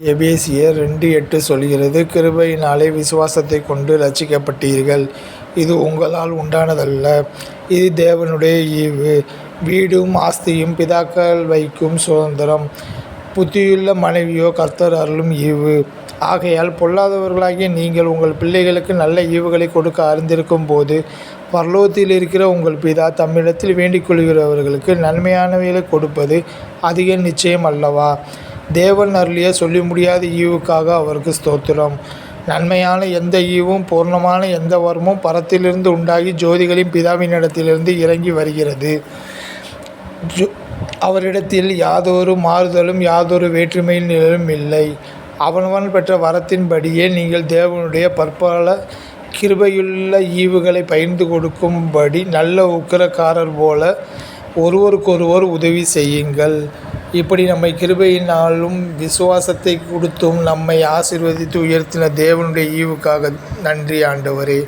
எபேசியர் 2:8 சொல்கிறது, கிருபையினாலே விசுவாசத்தைக் கொண்டு இரட்சிக்கப்பட்டீர்கள். இது உங்களால் உண்டானதல்ல, இது தேவனுடைய ஈவு. வீடும் ஆஸ்தியும் பிதாக்கள் வைக்கும் சுதந்திரம். புத்தியுள்ள மனைவியோ கர்த்தர் அருளும் ஈவு. ஆகையால் பொல்லாதவர்களாகிய நீங்கள் உங்கள் பிள்ளைகளுக்கு நல்ல ஈவுகளை கொடுக்க அறிந்திருக்கும் போது, பரலோகத்தில் இருக்கிற உங்கள் பிதா தம்மிடத்தில் வேண்டிக் கொள்கிறவர்களுக்கு நன்மையானவைகளை கொடுப்பது அதிக நிச்சயம் அல்லவா? தேவன் அருளிய சொல்லி முடியாத ஈவுக்காக அவருக்கு ஸ்தோத்திரம். நன்மையான எந்த ஈவும் பூர்ணமான எந்த வரமும் பரத்திலிருந்து உண்டாகி ஜோதிகளின் பிதாவினிடத்திலிருந்து இறங்கி வருகிறது. அவரிடத்தில் யாதொரு மாறுதலும் யாதொரு வேற்றுமை நிழலும் இல்லை. அவனவன் பெற்ற வரத்தின்படியே நீங்கள் தேவனுடைய பற்பல கிருபையுள்ள ஈவுகளை பகிர்ந்து கொடுக்கும்படி நல்ல உக்கிரக்காரர் போல ஒருவருக்கொருவர் உதவி செய்யுங்கள். இப்படி நம்மை கிருபையினாலும் விசுவாசத்தை கொடுத்தும் நம்மை ஆசீர்வதித்து உயர்த்தின தேவனுடைய ஈவுக்காக நன்றி ஆண்டவரே.